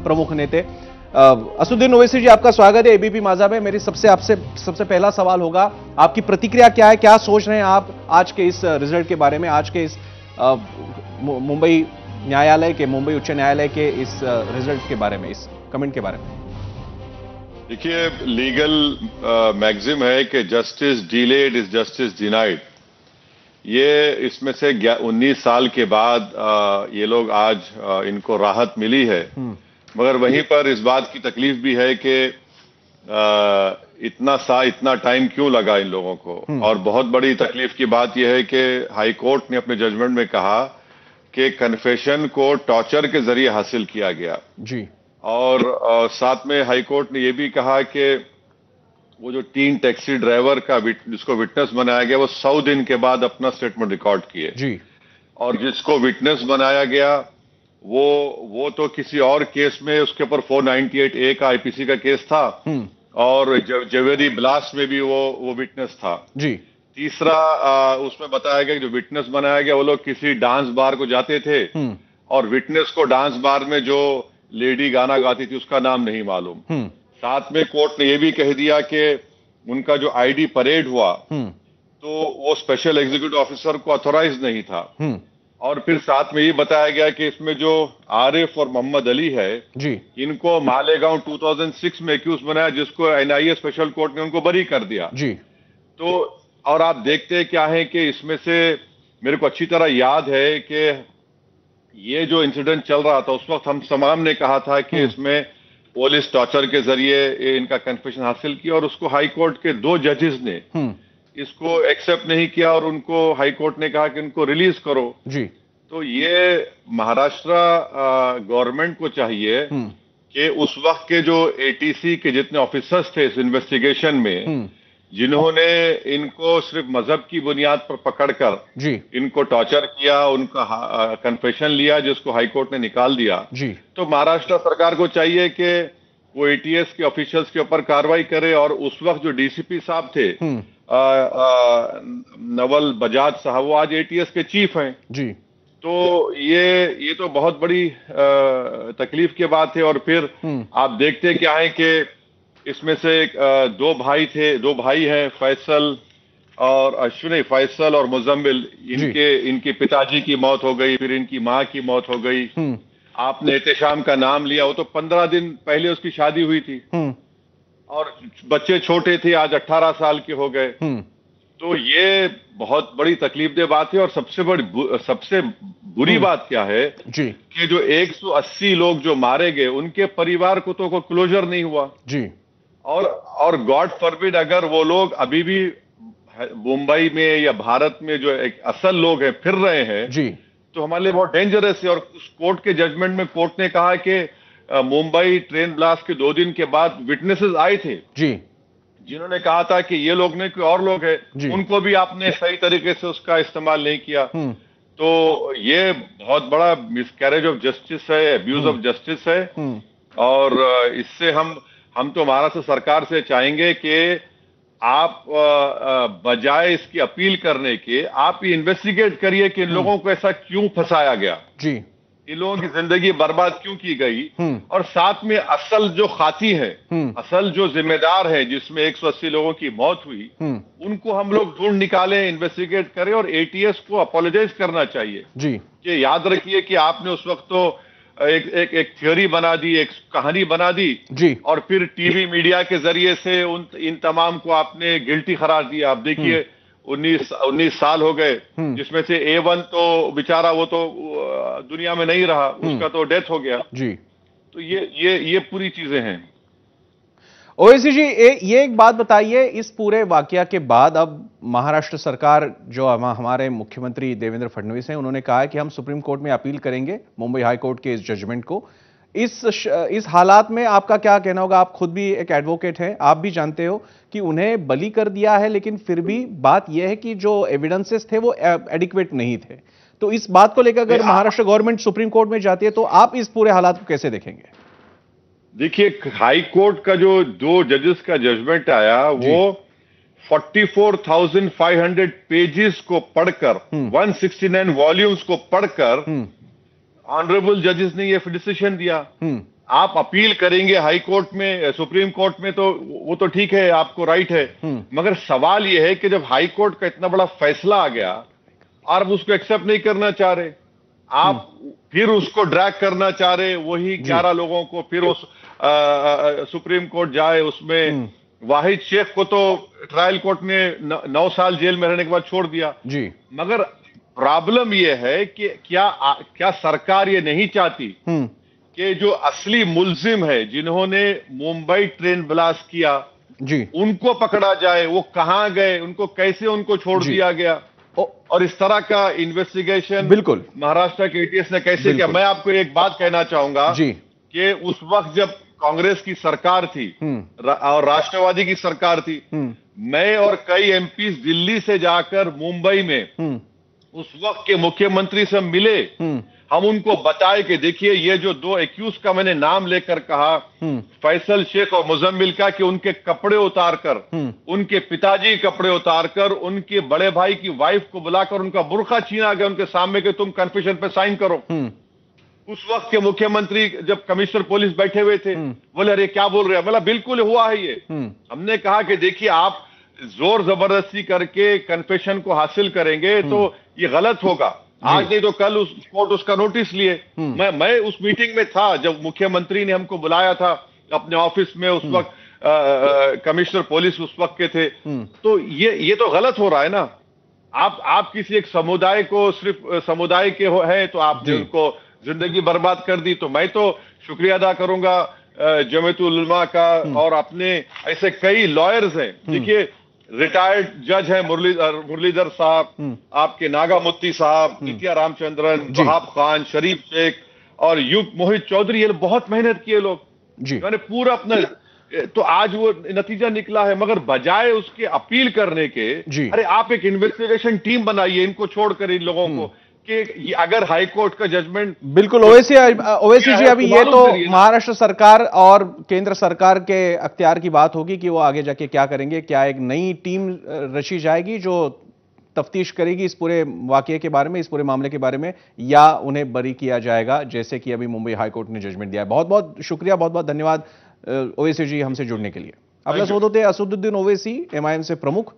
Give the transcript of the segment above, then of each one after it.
प्रमुख नेते। असदुद्दीन ओवैसी जी, आपका स्वागत है एबीपी माझा में। मेरी सबसे पहला सवाल होगा, आपकी प्रतिक्रिया क्या है, क्या सोच रहे हैं आप आज के इस रिजल्ट के बारे में, आज के इस मुंबई उच्च न्यायालय के इस रिजल्ट के बारे में, इस कमेंट के बारे में? देखिए, लीगल मैक्सिम है कि justice delayed is justice denied. ये इसमें से 19 साल के बाद ये लोग आज इनको राहत मिली है, मगर वहीं पर इस बात की तकलीफ भी है कि इतना टाइम क्यों लगा इन लोगों को। और बहुत बड़ी तकलीफ की बात यह है कि हाई कोर्ट ने अपने जजमेंट में कहा कि कन्फेशन को टॉर्चर के जरिए हासिल किया गया जी। और साथ में हाई कोर्ट ने यह भी कहा कि वो जो 3 टैक्सी ड्राइवर का जिसको विटनेस बनाया गया, वो 100 दिन के बाद अपना स्टेटमेंट रिकॉर्ड किए जी। और जिसको विटनेस बनाया गया वो तो किसी और केस में, उसके ऊपर 498A का आईपीसी का केस था और जवेरी ब्लास्ट में भी वो विटनेस था जी। तीसरा उसमें बताया गया कि जो विटनेस बनाया गया वो लोग किसी डांस बार को जाते थे और विटनेस को डांस बार में जो लेडी गाना गाती थी उसका नाम नहीं मालूम। साथ में कोर्ट ने यह भी कह दिया कि उनका जो आईडी परेड हुआ तो वो स्पेशल एग्जीक्यूटिव ऑफिसर को ऑथोराइज नहीं था। और फिर साथ में ये बताया गया कि इसमें जो आरिफ और मोहम्मद अली है जी, इनको मालेगांव 2006 में एक्यूज बनाया, जिसको एनआईए स्पेशल कोर्ट ने उनको बरी कर दिया जी। तो और आप देखते क्या है कि इसमें से मेरे को अच्छी तरह याद है कि ये जो इंसिडेंट चल रहा था उस वक्त हम तमाम ने कहा था कि इसमें पुलिस टॉर्चर के जरिए इनका कन्फेशन हासिल किया और उसको हाई कोर्ट के 2 जजेस ने इसको एक्सेप्ट नहीं किया और उनको हाई कोर्ट ने कहा कि इनको रिलीज करो जी। तो ये महाराष्ट्र गवर्नमेंट को चाहिए कि उस वक्त के जो एटीसी के जितने ऑफिसर्स थे इस इन्वेस्टिगेशन में, जिन्होंने इनको सिर्फ मजहब की बुनियाद पर पकड़कर जी इनको टॉर्चर किया, उनका कन्फेशन लिया जिसको हाई कोर्ट ने निकाल दिया जी, तो महाराष्ट्र सरकार को चाहिए कि वो एटीएस के ऑफिशियल्स के ऊपर कार्रवाई करे। और उस वक्त जो डीसीपी साहब थे नवल बजाज साहब, वो आज एटीएस के चीफ हैं जी। तो ये तो बहुत बड़ी तकलीफ की बात है। और फिर आप देखते क्या है कि इसमें से 2 भाई हैं, फैसल और मुजम्मिल। इनके पिताजी की मौत हो गई, फिर इनकी माँ की मौत हो गई। आपने एहतेशाम का नाम लिया, वो तो 15 दिन पहले उसकी शादी हुई थी और बच्चे छोटे थे, आज 18 साल के हो गए। तो ये बहुत बड़ी तकलीफदेह बात है। और सबसे बुरी बात क्या है जी कि जो 180 लोग जो मारे गए उनके परिवार को तो कोई क्लोजर नहीं हुआ जी। और गॉड फॉरबिड अगर वो लोग अभी भी मुंबई में या भारत में जो एक असल लोग हैं फिर रहे हैं जी, तो हमारे लिए बहुत डेंजरस है। और उस कोर्ट के जजमेंट में कोर्ट ने कहा कि मुंबई ट्रेन ब्लास्ट के 2 दिन के बाद विटनेसेस आए थे जी, जिन्होंने कहा था कि ये लोग नहीं कोई और लोग हैं, उनको भी आपने सही तरीके से उसका इस्तेमाल नहीं किया। तो ये बहुत बड़ा मिसकैरेज ऑफ जस्टिस है, एब्यूज ऑफ जस्टिस है। और इससे हम तो महाराष्ट्र सरकार से चाहेंगे कि आप बजाय इसकी अपील करने के आप ये इन्वेस्टिगेट करिए कि इन लोगों को ऐसा क्यों फंसाया गया जी, इन लोगों की जिंदगी बर्बाद क्यों की गई। और साथ में असल जो खाती है, असल जो जिम्मेदार है जिसमें 180 लोगों की मौत हुई, उनको हम लोग ढूंढ निकालें, इन्वेस्टिगेट करें। और एटीएस को अपोलोजाइज करना चाहिए जी कि याद रखिए कि आपने उस वक्त तो एक थ्योरी बना दी, एक कहानी बना दी जी, और फिर टीवी मीडिया के जरिए से इन तमाम को आपने गिल्टी करार दिया। आप देखिए 19 साल हो गए, जिसमें से A1 तो बेचारा वो तो दुनिया में नहीं रहा, उसका तो डेथ हो गया जी। तो ये पूरी चीजें हैं। ओवैसी जी, ये एक बात बताइए, इस पूरे वाकया के बाद अब महाराष्ट्र सरकार, जो हमारे मुख्यमंत्री देवेंद्र फडणवीस हैं, उन्होंने कहा है कि हम सुप्रीम कोर्ट में अपील करेंगे मुंबई हाई कोर्ट के इस जजमेंट को। इस हालात में आपका क्या कहना होगा? आप खुद भी एक एडवोकेट हैं, आप भी जानते हो कि उन्हें बली कर दिया है, लेकिन फिर भी बात यह है कि जो एविडेंसेस थे वो एडिक्वेट नहीं थे। तो इस बात को लेकर अगर महाराष्ट्र गवर्नमेंट सुप्रीम कोर्ट में जाती है तो आप इस पूरे हालात को कैसे देखेंगे? देखिए, हाई कोर्ट का जो 2 जजेस का जजमेंट आया वो 44,500 पेजेस को पढ़कर 169 वॉल्यूम्स को पढ़कर ऑनरेबल जजेस ने ये डिसीजन दिया आप अपील करेंगे हाई कोर्ट में, सुप्रीम कोर्ट में, तो वो तो ठीक है, आपको राइट है। मगर सवाल ये है कि जब हाई कोर्ट का इतना बड़ा फैसला आ गया और आप उसको एक्सेप्ट नहीं करना चाह रहे, आप फिर उसको ड्रैग करना चाह रहे, वही 11 लोगों को फिर उस सुप्रीम कोर्ट जाए, उसमें वाहिद शेख को तो ट्रायल कोर्ट ने 9 साल जेल में रहने के बाद छोड़ दिया जी। मगर प्रॉब्लम यह है कि क्या सरकार ये नहीं चाहती कि जो असली मुल्जिम है, जिन्होंने मुंबई ट्रेन ब्लास्ट किया जी, उनको पकड़ा जाए, वो कहां गए, उनको कैसे उनको छोड़ दिया गया, और इस तरह का इन्वेस्टिगेशन बिल्कुल महाराष्ट्र के एटीएस ने कैसे किया। मैं आपको एक बात कहना चाहूंगा जी कि उस वक्त जब कांग्रेस की सरकार थी और राष्ट्रवादी की सरकार थी, मैं और कई एमपी दिल्ली से जाकर मुंबई में उस वक्त के मुख्यमंत्री से मिले। हम उनको बताए कि देखिए ये जो 2 एक्यूज का मैंने नाम लेकर कहा, फैसल शेख और मुजम्मिल का, कि उनके कपड़े उतारकर, उनके पिताजी के कपड़े उतारकर, उनके बड़े भाई की वाइफ को बुलाकर उनका बुर्का छीना गया उनके सामने कि तुम कन्फेशन पे साइन करो। उस वक्त के मुख्यमंत्री जब कमिश्नर पुलिस बैठे हुए थे, बोले अरे क्या बोल रहे हैं, बोला बिल्कुल हुआ है ये। हमने कहा कि देखिए आप जोर जबरदस्ती करके कन्फेशन को हासिल करेंगे तो ये गलत होगा, आज नहीं तो कल उस कोर्ट उसका नोटिस लिए। मैं उस मीटिंग में था जब मुख्यमंत्री ने हमको बुलाया था अपने ऑफिस में, उस वक्त कमिश्नर पुलिस उस वक्त के थे। तो ये तो गलत हो रहा है ना। आप किसी एक समुदाय को, सिर्फ समुदाय के है तो आपने उनको जिंदगी बर्बाद कर दी। तो मैं तो शुक्रिया अदा करूंगा जमीयतुल उलमा का, और अपने ऐसे कई लॉयर्स हैं। देखिए रिटायर्ड जज है मुरलीधर साहब, आपके नागा मुफ्ती साहब, नित्या रामचंद्रन, वहाब खान, शरीफ शेख और युग मोहित चौधरी, ये बहुत मेहनत किए लोग, मैंने पूरा अपना, तो आज वो नतीजा निकला है। मगर बजाय उसके अपील करने के, अरे आप एक इन्वेस्टिगेशन टीम बनाइए, इनको छोड़कर इन लोगों को, कि अगर हाई कोर्ट का जजमेंट। बिल्कुल ओवैसी जी, अभी ये तो महाराष्ट्र सरकार और केंद्र सरकार के अख्तियार की बात होगी कि वो आगे जाके क्या करेंगे। क्या एक नई टीम रची जाएगी जो तफ्तीश करेगी इस पूरे वाकये के बारे में, इस पूरे मामले के बारे में, या उन्हें बरी किया जाएगा जैसे कि अभी मुंबई हाई कोर्ट ने जजमेंट दिया है। बहुत बहुत शुक्रिया, बहुत बहुत धन्यवाद ओवैसी जी हमसे जुड़ने के लिए। आपल्यासोबत होते असदुद्दीन ओवैसी, एमआयएमचे प्रमुख।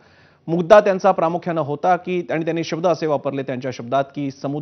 मुद्दा त्यांचा प्रामुख्यानं होता की, आणि त्यांनी शब्द असे वापरले त्यांच्या शब्दात की